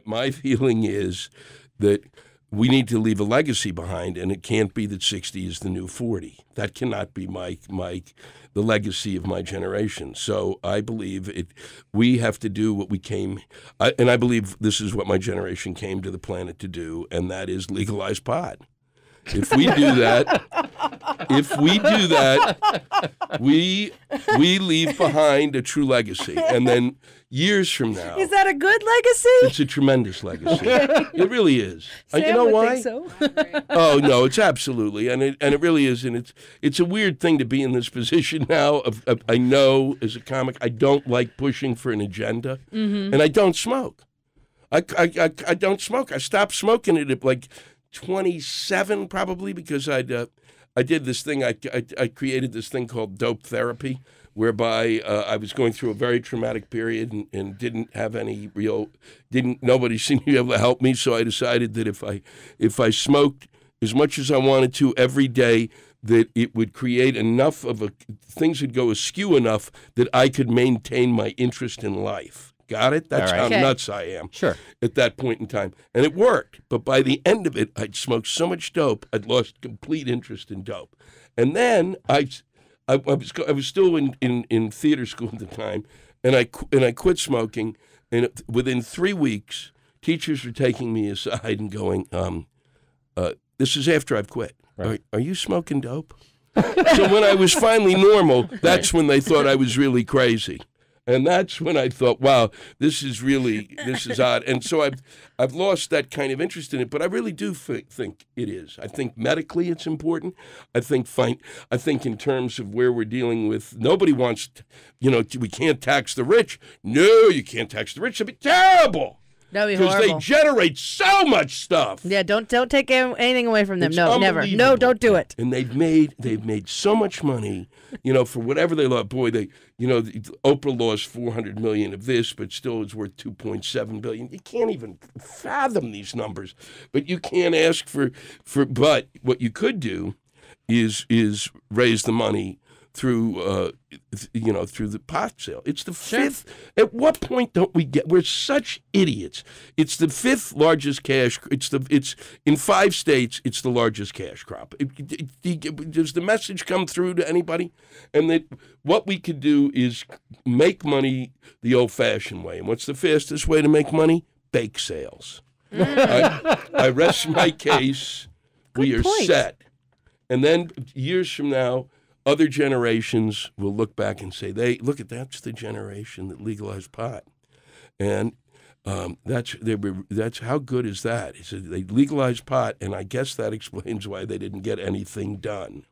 My feeling is that we need to leave a legacy behind, and it can't be that 60 is the new 40. That cannot be the legacy of my generation. So I believe we have to do what we came, and I believe this is what my generation came to the planet to do, and that is legalize pot. If we do that, we leave behind a true legacy. And then years from now, is that a good legacy? It's a tremendous legacy. Okay. It really is. Sam you know would why? think so. Oh no, it's absolutely, and it really is, and it's a weird thing to be in this position now. I know as a comic, I don't like pushing for an agenda, and I don't smoke. I don't smoke. I stopped smoking at like 27 probably because I did this thing. I created this thing called dope therapy, whereby I was going through a very traumatic period and didn't have any nobody seemed to be able to help me. So I decided that if I smoked as much as I wanted to every day, that it would create enough of things would go askew enough that I could maintain my interest in life. Got it? That's how nuts I am. Sure. At that point in time. And it worked. But by the end of it, I'd smoked so much dope, I'd lost complete interest in dope. And then I was still in theater school at the time, and I quit smoking. And within 3 weeks, teachers were taking me aside and going, this is after I've quit. Right. Are you smoking dope? So when I was finally normal, that's when they thought I was really crazy. And that's when I thought, wow, this is odd. And so I've lost that kind of interest in it, but I really do think it is. I think medically it's important. I think in terms of where we're dealing with, nobody wants, we can't tax the rich. No, you can't tax the rich. It'd be terrible. That'd be horrible. Because they generate so much stuff. Yeah, don't take anything away from them. No, never. No, don't do it. And they've made so much money, for whatever they love. Boy, Oprah lost $400 million of this, but still it's worth $2.7 billion. You can't even fathom these numbers. But you can't ask for. But what you could do is raise the money through through the pot sale. It's the fifth. At what point don't we get? We're such idiots. It's the fifth largest cash. It's in 5 states. It's the largest cash crop. Does the message come through to anybody? And that what we could do is make money the old-fashioned way. And what's the fastest way to make money? Bake sales. I rest my case. We are set. And then years from now, other generations will look back and say, that's the generation that legalized pot. And that's how good is that? He said they legalized pot, and I guess that explains why they didn't get anything done.